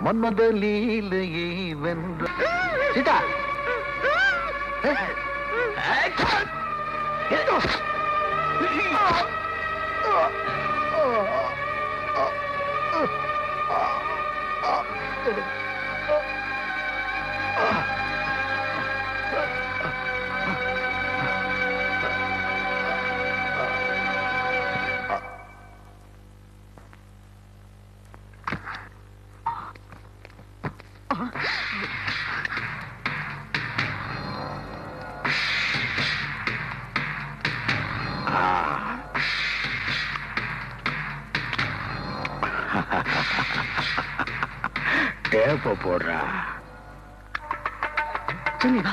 மன்மத லீலையை வென்ற சீதா டேப்ப போடுறா சொல்லி வா.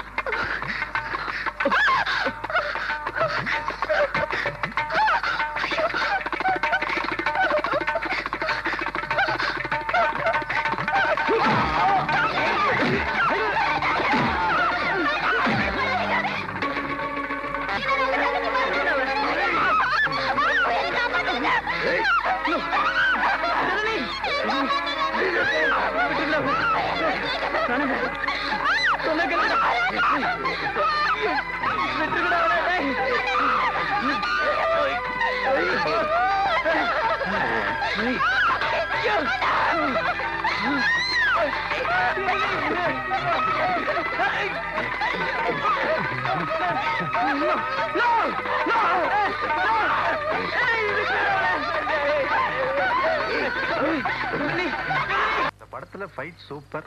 படத்துல ஃபைட் சூப்பர்.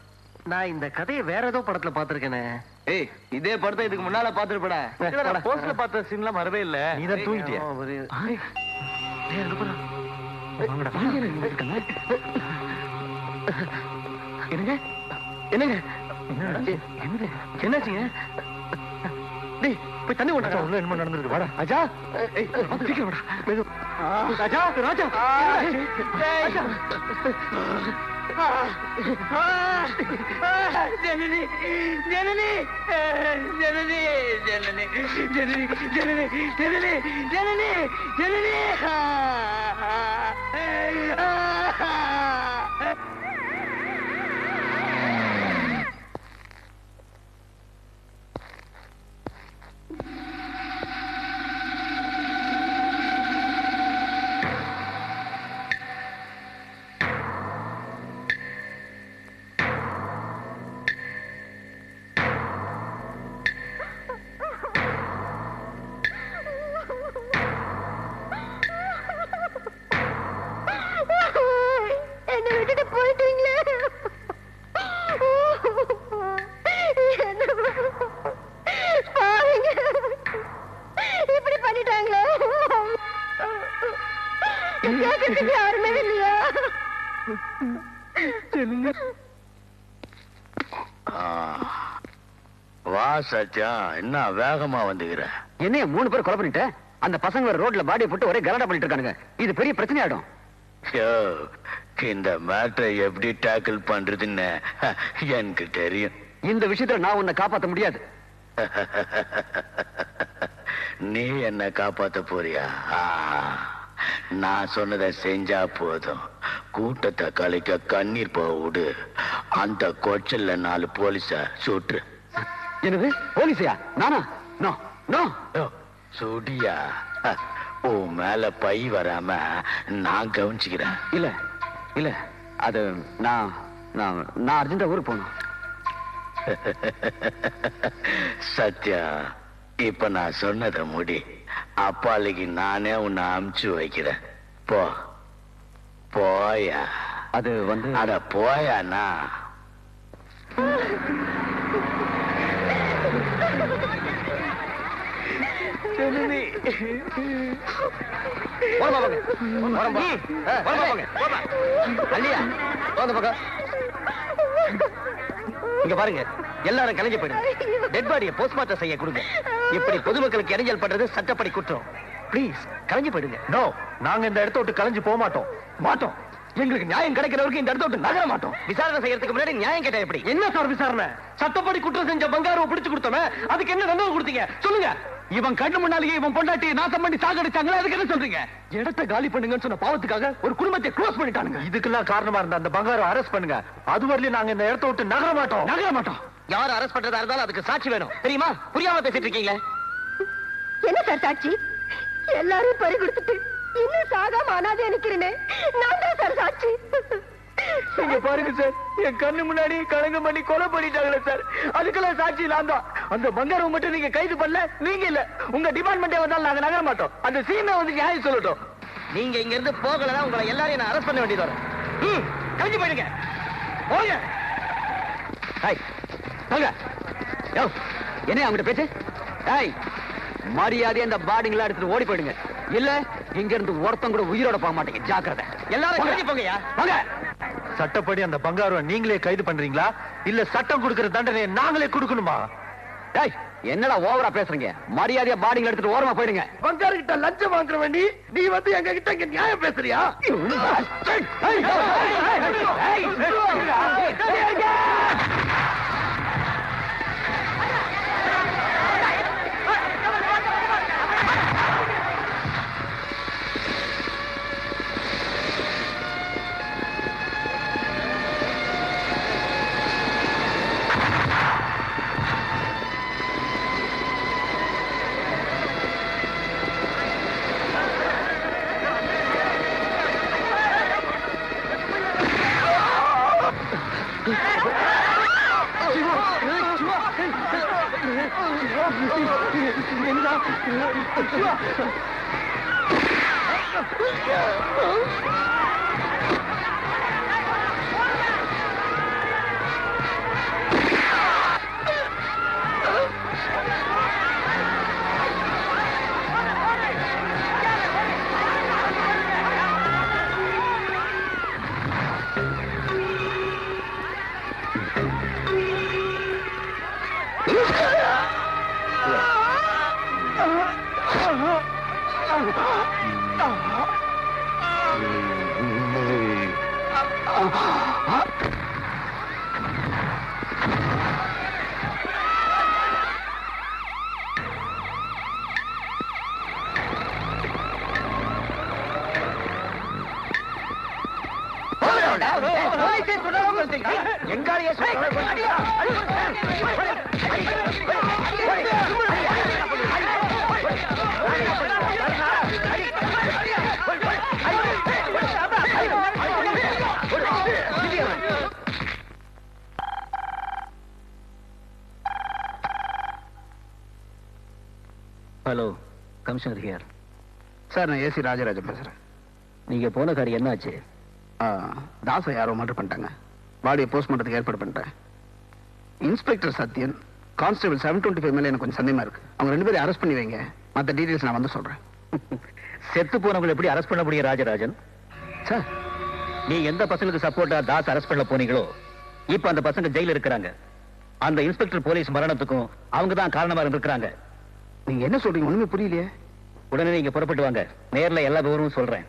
நான் இந்த கதையை வேற ஏதோ படத்துல பாத்திருக்கேனே. ஏய், இதே படத்தை இதுக்கு முன்னால பாத்துருப்படா. போஸ்ட்ல பார்த்த சீன்லாம் வரவே இல்ல. நீ தான் தூங்கிட்டியா? என்னங்க என்னங்க என்னாச்சுங்க? டேய், போய் தண்ணி கொண்டா. உள்ள என்ன நடந்துருக்கு? வாடா அஜா, சீக்கிரம் வாடா. மெது. ராஜா, ராஜா, ராஜா. ஜனனி, ஜனனி, ஜனனி, ஜனனி, ஜனனி, ஜனனி, ஜனனி, ஜனனி, ஜனனி. வா சச்சா, என்ன வேகமா வந்துக்கிற? என்ன 3 பேர் கொலை பண்ணிட்ட? அந்த பசங்க ரோட்ல பாடியை போட்டு ஒரே கலாட்டா பண்ணிட்டு இருக்கானுங்க. இது பெரிய பிரச்சனை ஆயிடும். இந்த மேட்டரை எப்படி டேக்கிள் பண்றதுன்னு எனக்கு தெரியும். இந்த விஷயத்துல நான் உன்னை காப்பாத்த முடியாது. நீ என்ன காப்பாத்த போறியா? நான் சொன்னதை செஞ்சா போதும். கூட்டத்தை கலைக்க கண்ணீர் போக விடு. அந்த கொச்சல்ல 4 போலீஸ சுற்று. என்னது போலீஸையா? நானா? No no. சுடியா, உன் மேல பை வராம நான் கவனிச்சுக்கிறேன். இல்ல இல்ல, அது நான் நான் நான் அர்ஜென்டா ஊருக்கு போகணும். சத்யா, இப்ப நான் சொன்னதை முடி. அப்பாலிக்கு நானே உன்னை அமுச்சு வைக்கிறேன். போ போயா. அது வந்து அட போயாண்ணா. இங்க பாருங்க, எல்லாரும் கலைஞ்சு போயிடுங்க. டெட் பாடியை போஸ்ட்மார்ட்டம் செய்ய கொடுங்க. இப்படி பொதுமக்களுக்கு இடைஞ்சல் பண்றது சட்டப்படி குற்றம். ப்ளீஸ் கலைஞ்சு போயிடுங்க. நோ, நாங்க இந்த இடத்த விட்டு கலைஞ்சு போக மாட்டோம். மாட்டோம். எங்களுக்கு நியாயம் கிடைக்கிறவருக்கு இந்த இடத்த விட்டு நகர மாட்டோம். விசாரணை செய்யறதுக்கு முன்னாடி நியாயம் கேட்டா எப்படி? என்ன சார் விசாரணை? சட்டப்படி குற்றம் செஞ்ச பங்காருவை பிடிச்சு கொடுத்தோமே, அதுக்கு என்ன தண்டனை கொடுத்தீங்க சொல்லுங்க. இவன் கண்ணு முன்னாலேயே இவன் பொண்டாட்டி நாசம் பண்ணி சாகடிச்சாங்களே, அதுக்கு என்ன சொல்றீங்க? இடத்தை காலி பண்ணுங்கன்னு சொன்ன பாவத்துக்காக ஒரு குடும்பத்தை க்ளோஸ் பண்ணிட்டானுங்க. இதுக்கெல்லாம் காரணமா இருந்த அந்த பங்காரு அரெஸ்ட் பண்ணுங்க. அது வரலையும் நாங்க இந்த இடத்தை விட்டு நகர மாட்டோம். யார் அரெஸ்ட் பண்றதா இருந்தாலும் அதுக்கு சாட்சி வேணும், தெரியுமா? புரியாம பேசிட்டு இருக்கீங்களே. என்ன சார் சாட்சி? எல்லாரும் பறி கொடுத்துட்டு இன்னும் சாகாம அனாதை நிக்கிறேனே, நான் தான் சார் சாட்சி. நீங்க பாருங்க சார், என் கண்ணு முன்னாடி கலங்கம் பண்ணி கொலை பண்ணிட்டாங்களே சார், அதுக்கெல்லாம் சாட்சி நான் தான். அந்த பங்காரம் மட்டும் நீங்க கைது பண்ணல, நீங்க இல்ல உங்க டிபார்ட்மெண்டே வந்தாலும் நாங்க நகர மாட்டோம். அந்த சீமை வந்து நியாயம் சொல்லட்டும். நீங்க இங்க இருந்து போகலன்னா உங்களை எல்லாரையும் நான் அரெஸ்ட் பண்ண வேண்டியது வரும். கழிஞ்சு போயிடுங்க, போங்க. என்ன அவங்கிட்ட பேச்சு? மரியாதை அந்த பாடிங்களா எடுத்துட்டு ஓடி போயிடுங்க, இல்ல இங்க இருந்து ஒருத்தம் கூட உயிரோட போக மாட்டீங்க. ஜாக்கிரதை. எல்லாரும் கழிஞ்சு போங்கயா, வாங்க. சட்டப்படி அந்த பங்காருவை நீங்களே கைது பண்றீங்களா, இல்ல சட்டம் கொடுக்கிற தண்டனையை நாங்களே கொடுக்கணுமா? என்னடா ஓவரா பேசுறீங்க? மரியாதையா பாடிங்கள எடுத்துட்டு ஓரமா போயிடுங்க. பங்காரு கிட்ட லஞ்சம் வாங்குற வேண்டி நீ வந்து எங்க கிட்ட இங்க நியாயம் பேசுறியா? Hello, commissioner here. சார், நான் ஏசி ராஜராஜன் பேசுறேன். நீங்க போன காரியம் என்னாச்சு? தாசை யாரோ மர்டர் பண்ணிட்டாங்க. பாடியை போஸ்ட்மார்ட்டத்துக்கு ஏற்பாடு பண்ணிட்டேன். இன்ஸ்பெக்டர் சத்யன், கான்ஸ்டபிள் 725 மேல எனக்கு கொஞ்சம் சந்தேகமா இருக்கு. அவங்க 2 பேரும் அரெஸ்ட் பண்ணி வைங்க. மற்ற டீடைல்ஸ் நான் வந்து சொல்றேன். செத்து போனவங்களை எப்படி அரெஸ்ட் பண்ண முடியும் ராஜராஜன்? சார், நீ எந்த பசங்களுக்கு சப்போர்ட்டா தாஸ் அரெஸ்ட் பண்ண போனீங்களோ, இப்ப அந்த பசங்க ஜெயில இருக்கிறாங்க. அந்த இன்ஸ்பெக்டர் போலீஸ் மரணத்துக்கும் அவங்க தான் காரணமா இருந்திருக்காங்க. நீங்க என்ன சொல்றீங்க? ஒண்ணுமே புரியலையே. உடனே நீங்க புறப்பட்டு வாங்க, நேர்ல எல்லா விவரமும் சொல்றேன்.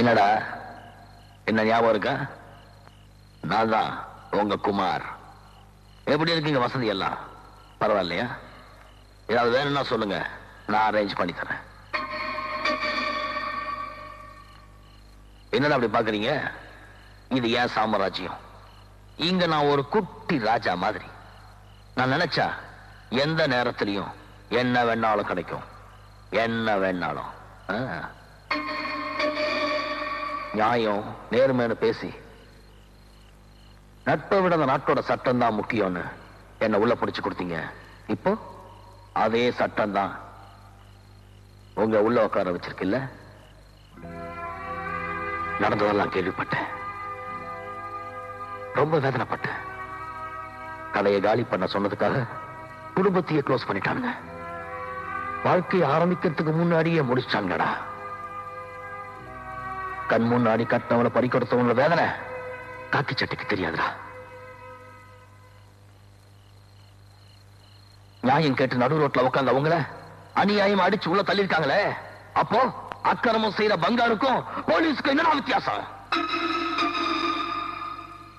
என்னடா, என்ன ஞாபகம் இருக்கா? நான் தான் உங்க குமார். எப்படி இருக்கீங்க? வசதி எல்லாம் பரவாயில்லையா? ஏதாவது வேணும்னா சொல்லுங்க, நான் அரேஞ்ச் பண்ணி தரேன். என்னடா அப்படி பாக்குறீங்க? இது ஏன் சாம்ராஜ்யம். இங்க நான் ஒரு குட்டி ராஜா மாதிரி. நான் நினைச்சா எந்த நேரத்திலையும் என்ன வேணாலும் கிடைக்கும். என்ன வேணாலும். நியாயம் நேர்மைன்னு பேசி நட்பை விட அந்த நாட்டோட சட்டம் தான் முக்கியம்னு என்ன உள்ள பிடிச்சு கொடுத்தீங்க. இப்போ அதே சட்டம் தான் உங்க உள்ள உட்கார வச்சிருக்கில்ல. நடந்ததெல்லாம் கேள்விப்பட்டேன், ரொம்ப வேதனைப்பட்டேன். கடையை காலி பண்ண சொன்னதுக்காக குடும்பத்தையே க்ளோஸ் பண்ணிட்டானுங்க. வாழ்க்கையை ஆரம்பிக்கிறதுக்கு முன்னாடியே முடிச்சாங்கடா. கண் முன்னாடி கட்டவளை பறிக்கொடுத்தவங்கள வேதனை காக்கி சட்டைக்கு தெரியாதுடா. நியாயம் கேட்டு நடு ரோட்ல உட்கார்ந்து அவங்கள அநியாயம் அடிச்சு உள்ள தள்ளிருக்காங்களே, அப்போ அக்கிரமம் செய்யற பங்காருக்கும் போலீஸ்க்கு என்னடா வித்தியாசம்?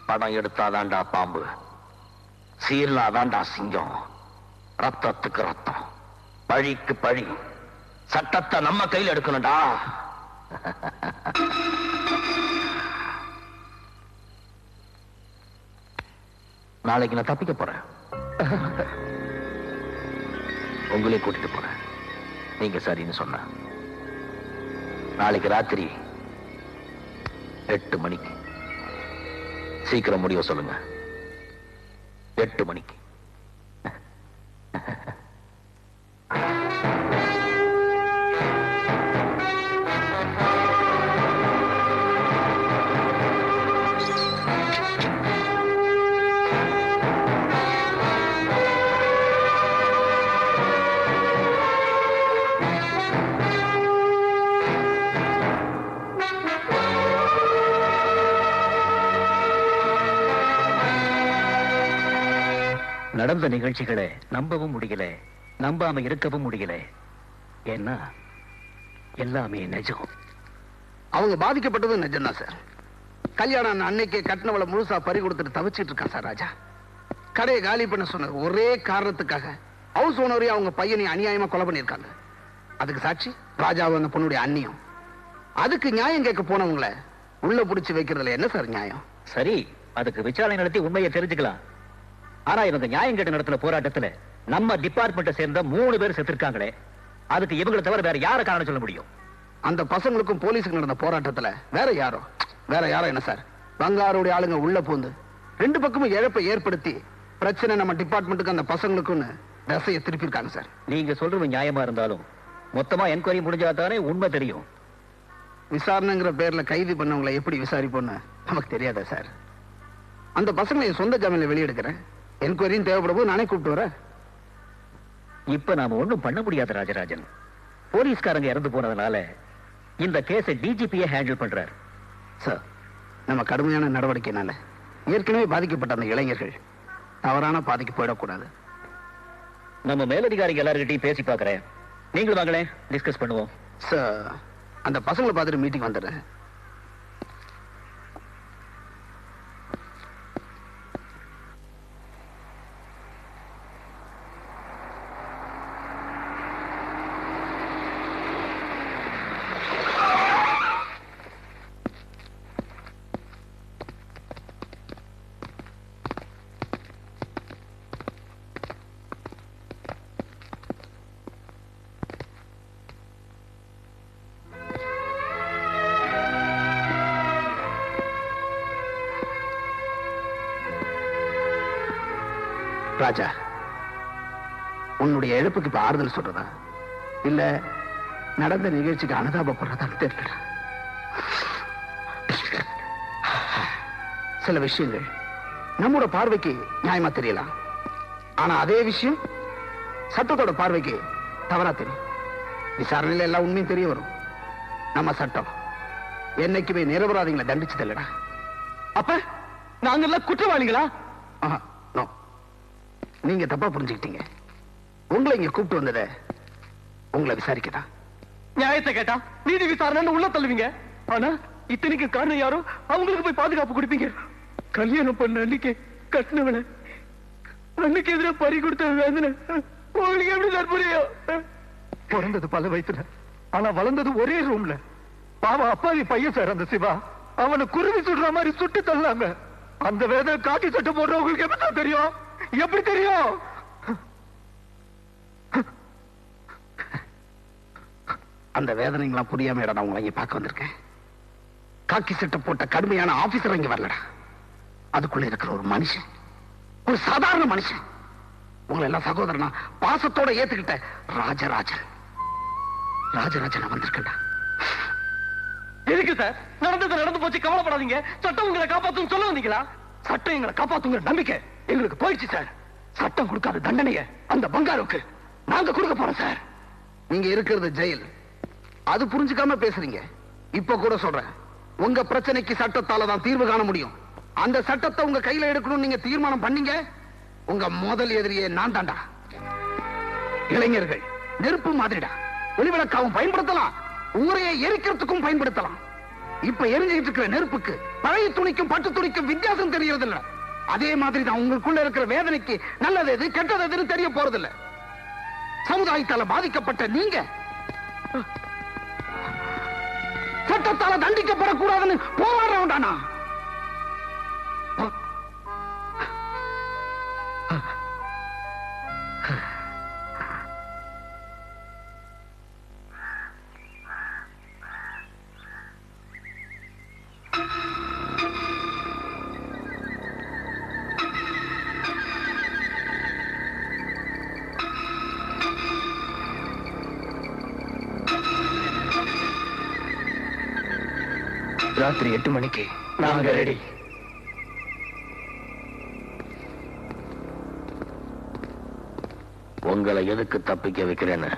படம் எடுத்தாதான்டா பாம்பு, சீர்லாதான்டா சிங்கம். ரத்தத்துக்கு ரத்தம், பழிக்கு பழி. சட்டத்தை நம்ம கையில் எடுக்கணும்டா. நாளைக்கு நான் தப்பிக்க போறேன், உங்களே கூட்டிட்டு போறேன். நீங்க சரின்னு சொன்ன நாளைக்கு ராத்திரி 8 மணிக்கு. சீக்கிரம் முடிவு சொல்லுங்க. 8 மணிக்கு. நடந்த நிகழ்ச்சிகளை நம்பவும் முடியல, நம்பாம இருக்கவும் முடியல. ஏன்னா எல்லாமே நிஜம். அவங்க பாதிக்கப்பட்டது நிஜம்தான் சார். கல்யாணம் அன்னைக்கே கட்டினவளை முழுசா பறி கொடுத்துட்டு தவிச்சிட்டு இருக்கான் சார் ராஜா. கடையை காலி பண்ண சொன்ன ஒரே காரணத்துக்காக ஹவுஸ் ஓனரையும் அவங்க பையனையும் அநியாயமா கொலை பண்ணிருக்காங்க. அதுக்கு சாட்சி ராஜாவும் அந்த பொண்ணுடைய அண்ணியும். அதுக்கு நியாயம் கேட்க போனவங்கள உள்ள புடிச்சு வைக்கிறதுல என்ன சார் நியாயம்? சரி, அதுக்கு விசாரணை நடத்தி உண்மையை தெரிஞ்சுக்கலாம். ஆனா இவங்க நியாயம் கேட்டு நடத்தின போராட்டத்துல நம்ம டிபார்ட்மெண்ட்டை சேர்ந்த 3 பேர் செத்துருக்காங்களே, அதுக்கு இவங்களை தவிர வேற யார காரணம் சொல்ல முடியும்? அந்த பசங்களுக்கும் போலீஸுக்கு நடந்த போராட்டத்துல வேற யாரோ என்ன சார், பங்காருடைய ஆளுங்க உள்ள பூந்து 2 பக்கமும் இழப்பை ஏற்படுத்தி பிரச்சனை நம்ம டிபார்ட்மெண்ட்டுக்கு அந்த பசங்களுக்குன்னு தசையை திருப்பியிருக்காங்க சார். நீங்க சொல்றது நியாயமா இருந்தாலும் மொத்தமா என்கொயரி முடிஞ்சாதானே உண்மை தெரியும். விசாரணைங்கிற பேர்ல கைது பண்ணவங்களை எப்படி விசாரிப்போன்னு நமக்கு தெரியாதா சார்? அந்த பசங்களை என் சொந்த ஜாமீன்ல வெளியெடுக்கிறேன். என்கொயரியும் தேவைப்படும் போது நானே கூப்பிட்டு வரேன். இப்ப நாம ஒண்ணும் பண்ண முடியாது ராஜராஜன். போலீஸ்காரங்க இறந்து போனதுனால இந்த கேஸை டிஜிபியே ஹேண்டில் பண்றாரு. சார், நம்ம கடுமையான நடவடிக்கைனால ஏற்கனவே பாதிக்கப்பட்ட அந்த இளைஞர்கள் தவறான பாதிக்கு போயிடக்கூடாது. நம்ம மேலதிகாரிகள் எல்லார்கிட்டையும் பேசி பார்க்கிறேன். நீங்களும் வாங்களே, டிஸ்கஸ் பண்ணுவோம். சார், அந்த பசங்களை பார்த்துட்டு மீட்டிங் வந்துடுறேன். ராஜா, உன்னுடைய இழப்புக்கு இப்ப ஆறுதல் சொல்றதா இல்ல நடந்த நிகழ்ச்சிக்கு அனுதாபப்படுறதான்னு தெரியல. சில விஷயங்கள் நம்மோட பார்வைக்கு நியாயமா தெரியலாம், ஆனா அதே விஷயம் சட்டத்தோட பார்வைக்கு தவறா தெரியும். விசாரணையில எல்லாம் உண்மையும் தெரிய வரும். நம்ம சட்டம் என்னைக்குமே நிரபராதிகளை தண்டிச்சது இல்லடா. அப்ப நாங்க எல்லாம் குற்றவாளிகளா? நோ, நீங்க தப்பா புரிஞ்சுக்கிட்டீங்க. உங்களை இங்க கூப்பிட்டு வந்தத உங்களை விசாரிக்கதான். நியாயத்தை கேட்டா நீதி விசாரணை உள்ள தள்ளுவீங்க. ஆனா இத்தனைக்கு காரணம் யாரோ அவங்களுக்கு போய் பாதுகாப்பு கொடுப்பீங்க. கல்யாணம் பண்ண அன்னைக்கு கட்டினவன அன்னைக்கு எதிராக பறி கொடுத்த வேதனை உங்களுக்கு எப்படி சார் புரியும்? பிறந்தது பல வயசுல, ஆனா வளர்ந்தது ஒரே ரூம்ல. பாவம் அப்பாவி பையன் சார் அந்த சிவா. அவனை குருவி சுடுற மாதிரி சுட்டு தள்ளாங்க. அந்த வேதனை காக்கி சட்டை போடுறவங்களுக்கு எப்படி தான் தெரியும்? எப்படி தெரியும்? அந்த வேதனைங்களாம் புரியாம நான் உங்களை இங்க பார்க்க வந்திருக்கேன். காக்கி சட்டை போட்ட கடுமையான ஆபீசர் இங்க வரலடா. அதுக்குள்ள இருக்கிற ஒரு மனுஷன், ஒரு சாதாரண மனுஷன், உங்களை எல்லாம் சகோதரனா பாசத்தோட ஏத்துக்கிட்ட ராஜராஜன் வந்திருக்கா. எதுக்கு சார்? நடந்தது நடந்து போச்சு, கவலைப்படாதீங்க. சட்டம் உங்களை காப்பாத்தும் சொல்ல வந்தீங்களா? சட்டம் எங்களை காப்பாத்துங்கிற நம்பிக்கை எங்களுக்கு போயிடுச்சு சார். சட்டம் கொடுக்காத தண்டனைய அந்த பங்காருக்கு நாங்க கொடுக்க போறோம் சார். நீங்க இருக்கிறது ஜெயில், அது புரிஞ்சுக்காம பேசுறீங்க. இப்ப கூட சொல்றேன், உங்க பிரச்சனைக்கு சட்டத்தால தான் தீர்வு காண முடியும். அந்த சட்டத்தை உங்க கையில எடுக்கணும் நீங்க தீர்மானம் பண்ணீங்க, உங்க முதல் எதிரியே நான் தாண்டா. இளைஞர்கள் நெருப்பு மாதிரிடா, ஒளிவிளக்காவும் பயன்படுத்தலாம், ஊரையை எரிக்கிறதுக்கும் பயன்படுத்தலாம். இப்ப எரிஞ்சிட்டு இருக்கிற நெருப்புக்கு பழைய துணிக்கும் பட்டு துணிக்கும் வித்தியாசம் தெரியறது இல்ல. அதே மாதிரி தான் உங்களுக்குள்ள இருக்கிற வேதனைக்கு நல்லது எது கெட்டது எதுன்னு தெரிய போறது இல்ல. சமுதாயத்தால பாதிக்கப்பட்ட நீங்க சட்டத்தால தண்டிக்கப்படக்கூடாதுன்னு போராடுறவன்டானா? ராத்திரி 8 மணிக்கு நாங்க ரெடி. உங்களை எதுக்கு தப்பிக்க வைக்கிறேன்னு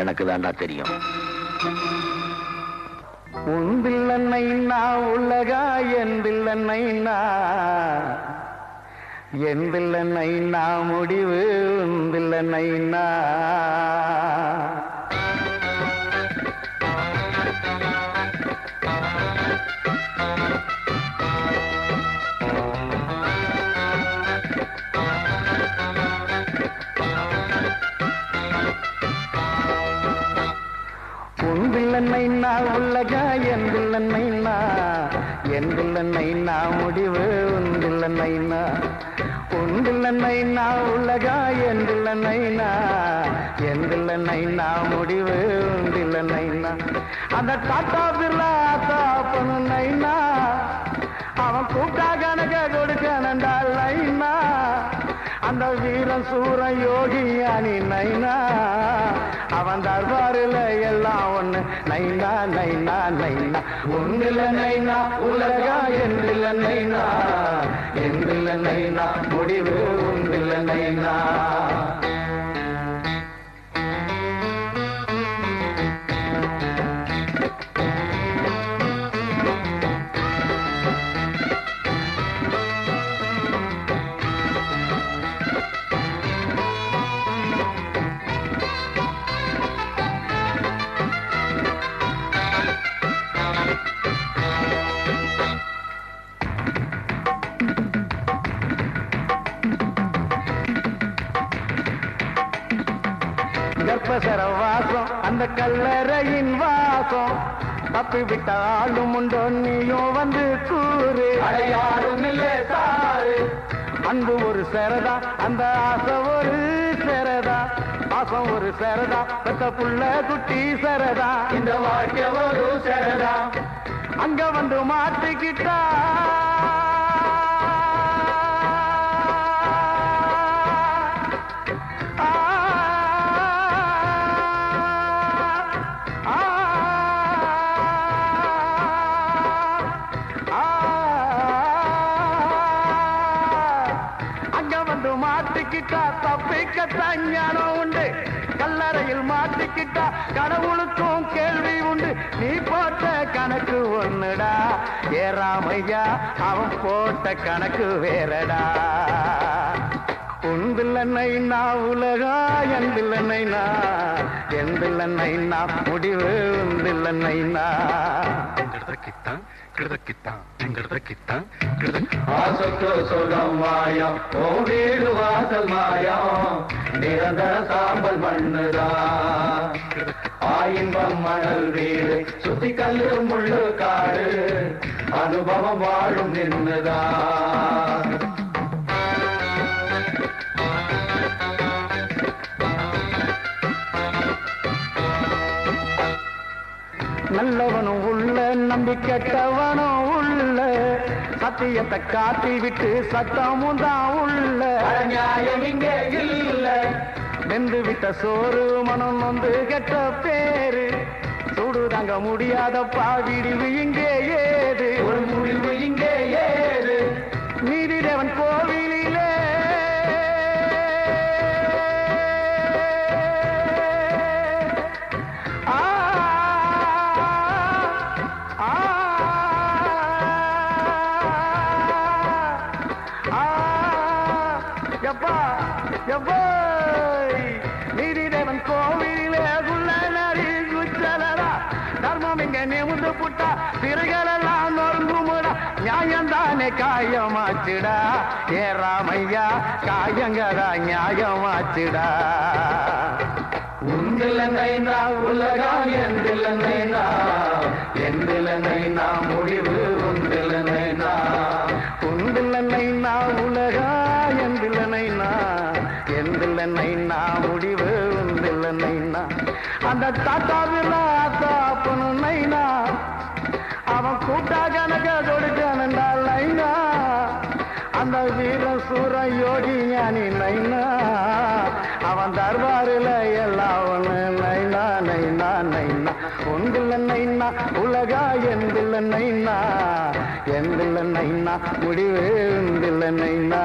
எனக்கு தாண்டா தெரியும். உந்தில்லன்னைனா உலகா என்பில்லன்னைனா, என்பில்லன்னைனா முடிவு உந்தில்லன்னைனா. உந்தில்லன்னைனா உலகா என்பில்லன்னைனா, என்பில்லன்னைனா முடிவு உந்தில்லன்னைனா. உந்தில்லன்னைனா உலகா என்பில்லன்னைனா, என்பில்லன்னைனா முடிவு உந்தில்லன்னைனா. அந்த டாட்டா பிர்லா தாப்பனு நைனா, அவன் கூப்பிட்டா கணக்க கொடுக்கணண்டா லைனா. அந்த வீரன் சூரன் யோகி அணி நைனா, அவன் தர்பாரில் எல்லாம் ஒண்ணு நைனா நைனா நைனா. ஒன்றில் நைனா உலகா என்றில் நைனா, என்றில் நைனா முடிவு ஒன்றில் நைனா. கர்ப்பசர வாசம் அந்த கல்லறையின் வாசம், தப்பி விட்ட ஆளும் உண்டோ நீயும் வந்து கூறு. அடையாளும் இல்லை சாரு, அன்பு ஒரு சரதா, அந்த ஆசை ஒரு சரதா, பாசம் ஒரு சரதா, பெத்த புள்ள குட்டி சரதா, இந்த வாழ்க்கை ஒரு சரதா. அங்க வந்து மாட்டிக்கிட்டா மாட்டிக்கிட்டா தப்பிக்கத்தான் ஞானம் உண்டு. கல்லறையில் மாட்டிக்கிட்டா கடவுளுக்கும் கேள்வி உண்டு. நீ போட்ட கணக்கு ஒண்ணுடா ஏறாமையா, அவன் போட்ட கணக்கு வேறடா. உந்தில்லன்னைனா உலகா என்பில்லன்னைனா, என்பில்லன்னைனா முடிவு உந்தில்லன்னைனா. ஆசைக்கு சொல்லம் மாயம், ஓ வீடு வாசல் மாயம், நிரந்தர சாம்பல் மண்ணுதா. ஆயின்பம் மணல் வீடு, சுத்தி கல்லு முள்ளு காடு, அனுபவம் வாழும் நின்னுதா. நல்லவனும் உள்ள நம்பி கெட்டவனும் உள்ள, சத்தியத்தை காட்டி விட்டு சத்தமும் தான் உள்ள நியாயம் இங்கே இல்ல வெந்து விட்ட சோறு மனம் வந்து கெட்ட பேரு சூடு தாங்க முடியாதப்பா விடிவு இங்கே ஏது ஒரு முடிவு இங்கே ஏது நீதிதேவன் கோவிலிலே நீதிதேவன் கோவிலே குள்ளனரி குச்சலரா தர்மம் இங்க நிமிந்து புட்டா சிறுகளெல்லாம் நொறுங்குமுடா நியாயந்தானே காயமாச்சுடா ஏ ராமையா காயங்கடா நியாயமாச்சுடா உந்திலனைனா உலகம் எந்திலனைனா எந்திலனைனா முடிவு உந்திலனைனா உந்திலனைனா உலகம் எந்திலனைனா எந்திலனைனா முடிவு உந்திலனைனா அந்த தாத்தாவில் தாப்பனும் நைனா அவன் கூட்டா கணக்க கொடுக்கணுண்டா லைனா அந்த வீர சூர யோகி ஞானி நைனா அவன் தர்பாரில் எல்லாம் ஒண்ணு நைனா நைனா நைனா ஒன்றில் நைனா உலகா எந்தில் நைனா எந்தில் நைனா முடிவு எந்தில் நைனா